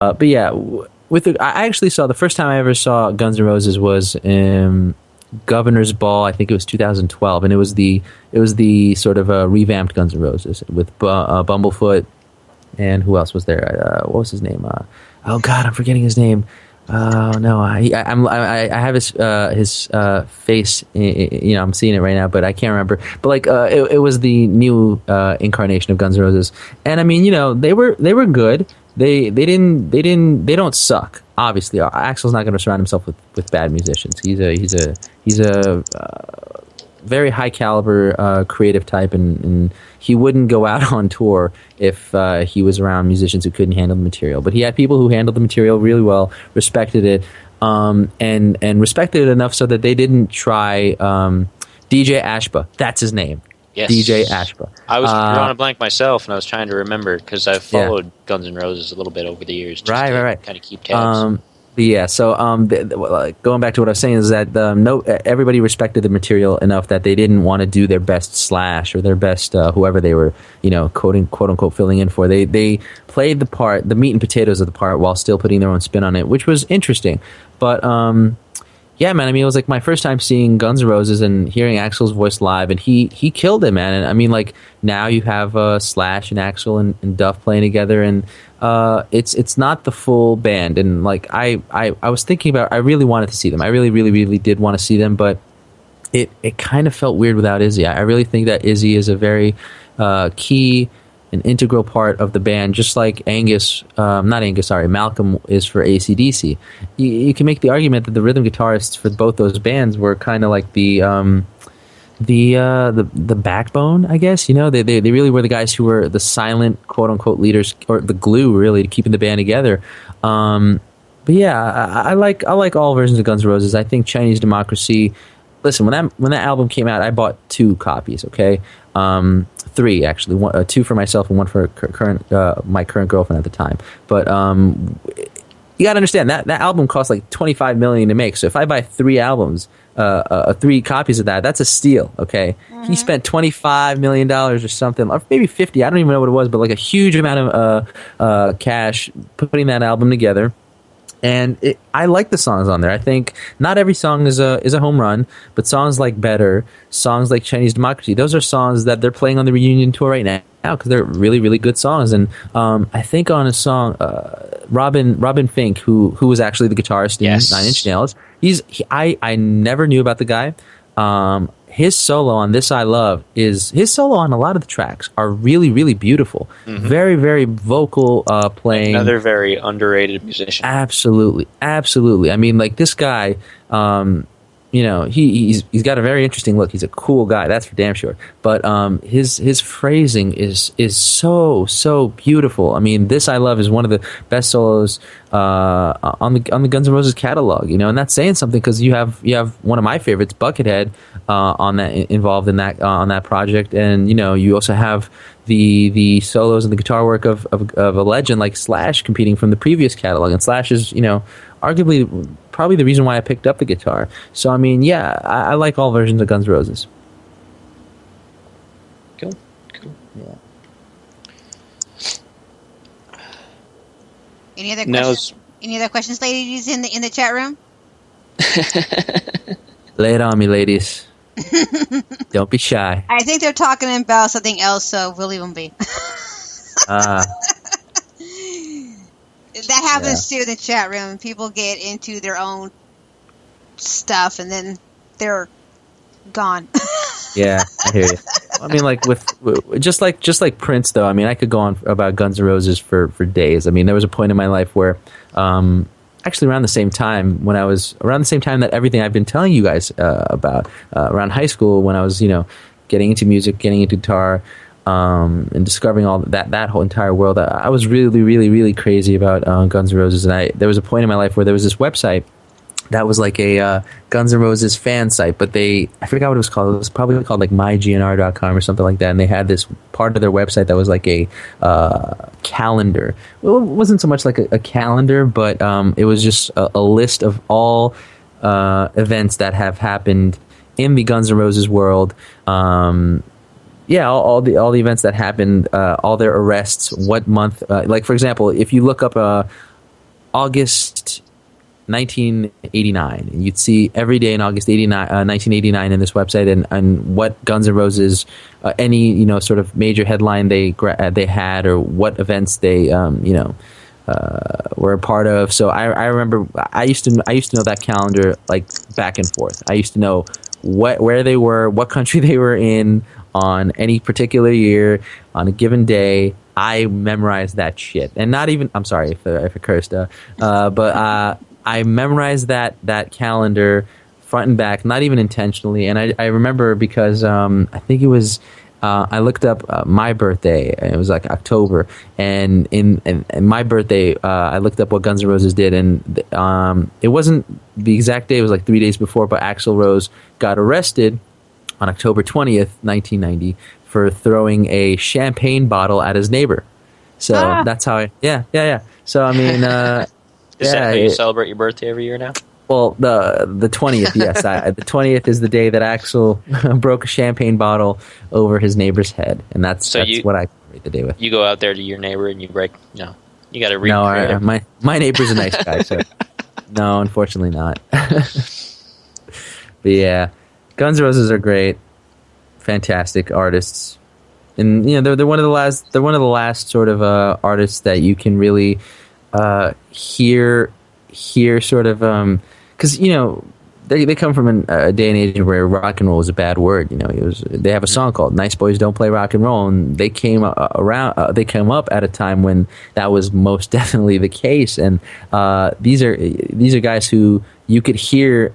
But yeah, I actually saw the first time I ever saw Guns N' Roses was Governor's Ball. I think it was 2012, and it was the sort of revamped Guns N' Roses with Bumblefoot, and who else was there? What was his name? Oh God, I'm forgetting his name. Oh no, I have his face. I'm seeing it right now, but I can't remember. But like, it was the new incarnation of Guns N' Roses, and I mean, they were good. They don't suck. Obviously, Axl's not going to surround himself with bad musicians. He's a very high caliber creative type, and he wouldn't go out on tour if he was around musicians who couldn't handle the material. But he had people who handled the material really well, respected it, and respected it enough so that they didn't try DJ Ashba. That's his name. Yes. DJ Ashba. I was drawing a blank myself, and I was trying to remember because I've followed Guns N' Roses a little bit over the years. Just to kind of keep tabs. Yeah, so going back to what I was saying is that everybody respected the material enough that they didn't want to do their best Slash or their best whoever they were, quote unquote filling in for. They played the part, the meat and potatoes of the part, while still putting their own spin on it, which was interesting. But yeah, man, I mean, it was like my first time seeing Guns N' Roses and hearing Axl's voice live, and he killed it, man. And I mean, like, now you have Slash and Axl and Duff playing together, and it's not the full band. And like, I was thinking about, I really wanted to see them. I really, really, really did want to see them, but it kind of felt weird without Izzy. I really think that Izzy is a very key, an integral part of the band, just like Malcolm is for AC/DC. You can make the argument that the rhythm guitarists for both those bands were kind of like the backbone, I guess. They really were the guys who were the silent, quote unquote, leaders, or the glue, really, to keeping the band together. But yeah, I like all versions of Guns N' Roses. I think Chinese Democracy. Listen, when that album came out, I bought 2 copies. Okay. 3 actually, 2 for myself and 1 for my current girlfriend at the time. But you got to understand that album cost like $25 million to make. So if I buy 3 albums, 3 copies of that, that's a steal. Okay, He spent $25 million or something, or maybe 50. I don't even know what it was, but like a huge amount of cash putting that album together. And I like the songs on there. I think not every song is a home run, but songs like Better, songs like Chinese Democracy, those are songs that they're playing on the reunion tour right now because they're really, really good songs. And I think on a song, Robin Fink, who was actually the guitarist in 9 Inch Nails, I never knew about the guy. His solo on This I Love his solo on a lot of the tracks are really, really beautiful. Mm-hmm. Very, very vocal playing. Another very underrated musician. Absolutely. I mean, like, this guy, he's got a very interesting look. He's a cool guy, that's for damn sure. But his phrasing is so beautiful. I mean, This I Love is one of the best solos on the Guns N' Roses catalog. And that's saying something because you have one of my favorites, Buckethead, involved in that on that project, and you also have the solos and the guitar work of a legend like Slash competing from the previous catalog, and Slash is arguably probably the reason why I picked up the guitar. So I mean, yeah, I like all versions of Guns N' Roses. Cool. Yeah. Any other questions? Any other questions, ladies, in the chat room? Lay it on me, ladies. Don't be shy. I think they're talking about something else, so we'll leave them be. That happens too in the chat room. People get into their own stuff, and then they're gone. Yeah, I hear you. I mean, like with just like Prince, though. I mean, I could go on about Guns N' Roses for days. I mean, there was a point in my life where, actually around the same time that everything I've been telling you guys about, around high school, when I was getting into music, getting into guitar, and discovering all that whole entire world, I was really, really, really crazy about Guns N' Roses. And there was a point in my life where there was this website that was like a Guns N' Roses fan site, but I forgot what it was called. It was probably called like mygnr.com or something like that. And they had this part of their website that was like a calendar. Well, it wasn't so much like a calendar, but it was just a list of all events that have happened in the Guns N' Roses world. All the events that happened, all their arrests, what month. Like, for example, if you look up August 1989, and you'd see every day in August 1989 in this website, and what Guns N' Roses, any sort of major headline they had, or what events they were a part of. So I remember I used to know that calendar like back and forth. I used to know where they were, what country they were in on any particular year, on a given day. I memorized that shit, and not even. I'm sorry if I cursed, but I memorized that calendar front and back, not even intentionally. And I remember because I think it was. I looked up my birthday, and it was like October, and in my birthday, I looked up what Guns N' Roses did, and it wasn't the exact day, it was like 3 days before, but Axl Rose got arrested on October 20th, 1990, for throwing a champagne bottle at his neighbor. So that's how yeah. So, I mean... Is that how you celebrate your birthday every year now? Well, the 20th, yes. The 20th is the day that Axl broke a champagne bottle over his neighbor's head, and that's what I celebrate the day with. You go out there to your neighbor and you break. No, you got to read. No, my neighbor's a nice guy, so no, unfortunately not. But yeah, Guns N' Roses are great, fantastic artists, and they're one of the last sort of artists that you can really hear sort of because they come from a day and age where rock and roll was a bad word. They have a song called "Nice Boys Don't Play Rock and Roll," and they came up at a time when that was most definitely the case. And these are guys who you could hear,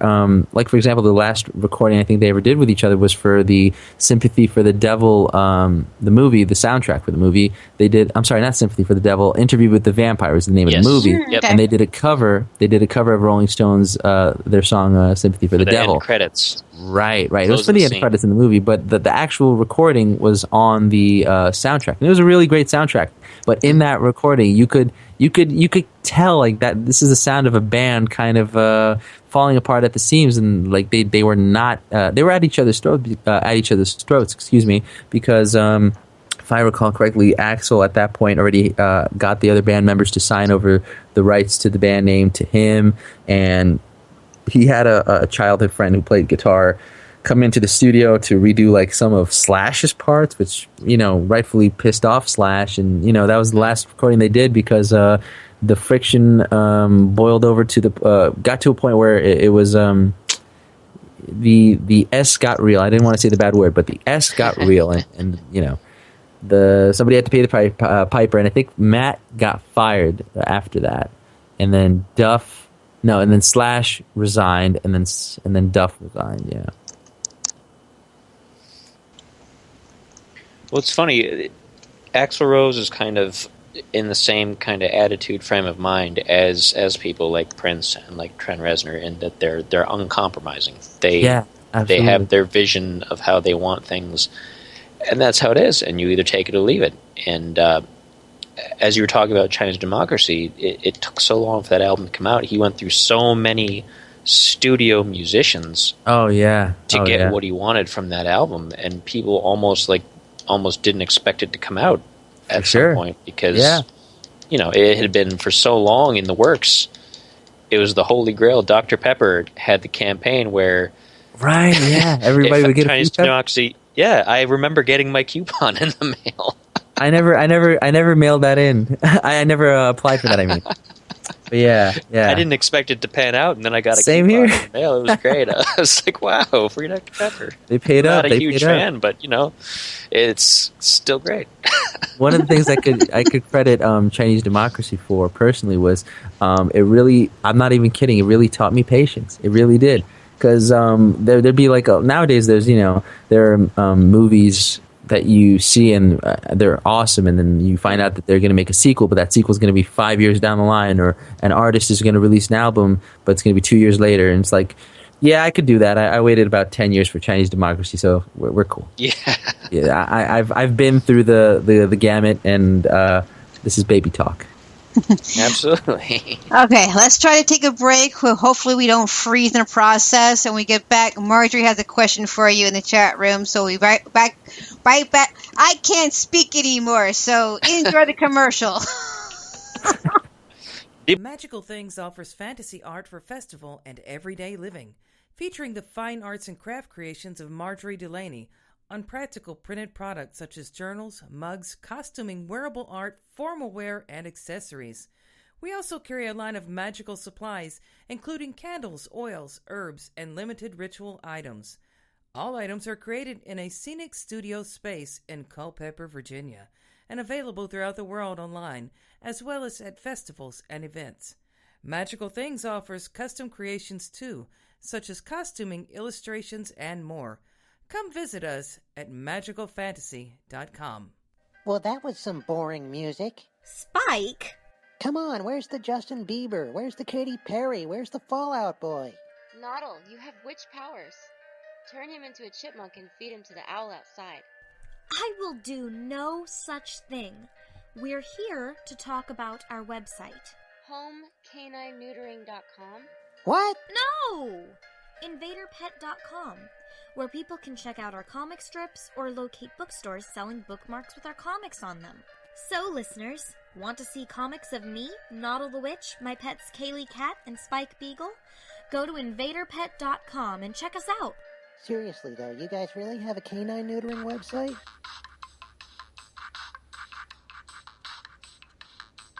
like for example, the last recording I think they ever did with each other was for the "Sympathy for the Devil," the movie, the soundtrack for the movie. They did. I'm sorry, not "Sympathy for the Devil." "Interview with the Vampire" is the name of the movie, yep. And they did a cover. They did a cover of Rolling Stones, their song "Sympathy for the Devil." End credits. Right. It was for the end credits in the movie, but the actual recording was on the soundtrack, and it was a really great soundtrack. But in that recording, you could tell like that this is the sound of a band kind of falling apart at the seams, and like they were not they were at each other's throats. Excuse me, because if I recall correctly, Axl at that point already got the other band members to sign over the rights to the band name to him, and he had a childhood friend who played guitar come into the studio to redo like some of Slash's parts, which rightfully pissed off Slash, and that was the last recording they did because the friction boiled over to got to a point where it was the S got real. I didn't want to say the bad word, but the S got real, and somebody had to pay the piper, and I think Matt got fired after that, and then Slash resigned, and then Duff resigned. Yeah. Well, it's funny. Axl Rose is kind of in the same kind of attitude frame of mind as people like Prince and like Trent Reznor, in that they're uncompromising. They have their vision of how they want things, and that's how it is. And you either take it or leave it. And as you were talking about Chinese Democracy, it took so long for that album to come out. He went through so many studio musicians. To get what he wanted from that album, and people almost didn't expect it to come out at some point because it had been for so long in the works. It was the Holy Grail. Dr. Pepper had the campaign where everybody would get Chinese Democracy. Yeah, I remember getting my coupon in the mail. I never mailed that in. I never applied for that. I mean, but yeah. I didn't expect it to pan out, and then I got a coupon in the mail. It was great. I was like, "Wow, free Dr. Pepper." They paid up. I'm not a huge fan, but it's still great. One of the things I could credit Chinese Democracy for personally was it really. I'm not even kidding. It really taught me patience. It really did. Because there'd be like nowadays there's there are movies that you see and they're awesome, and then you find out that they're going to make a sequel, but that sequel is going to be 5 years down the line, or an artist is going to release an album, but it's going to be 2 years later, and it's like, yeah, I could do that. I waited about 10 years for Chinese Democracy, so we're cool. I've been through the gamut, and this is baby talk. Absolutely. Okay, let's try to take a break. Hopefully we don't freeze in the process. And we get back, Marjorie has a question for you in the chat room. So we right back. I can't speak anymore, so enjoy the commercial. Magical Things offers fantasy art for festival and everyday living, featuring the fine arts and craft creations of Marjorie Delaney on practical printed products such as journals, mugs, costuming, wearable art, formal wear, and accessories. We also carry a line of magical supplies, including candles, oils, herbs, and limited ritual items. All items are created in a scenic studio space in Culpeper, Virginia, and available throughout the world online, as well as at festivals and events. Magical Things offers custom creations too, such as costuming, illustrations, and more. Come visit us at magicalfantasy.com. Well, that was some boring music. Spike? Come on, where's the Justin Bieber? Where's the Katy Perry? Where's the Fall Out Boy? Noddle, you have witch powers. Turn him into a chipmunk and feed him to the owl outside. I will do no such thing. We're here to talk about our website. HomeCanineNeutering.com? What? No! InvaderPet.com, where people can check out our comic strips or locate bookstores selling bookmarks with our comics on them. So, listeners, want to see comics of me, Noddle the Witch, my pets Kaylee Cat and Spike Beagle? Go to InvaderPet.com and check us out. Seriously, though, you guys really have a canine neutering website?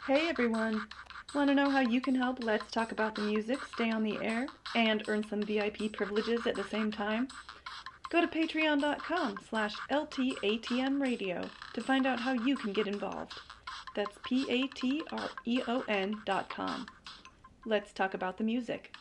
Hey everyone! Want to know how you can help Let's Talk About the Music stay on the air and earn some VIP privileges at the same time? Go to patreon.com/LTATMradio to find out how you can get involved. That's patreon.com. Let's talk about the music.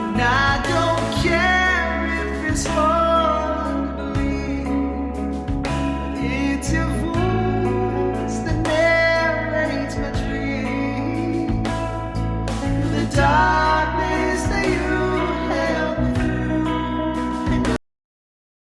And I don't care if it's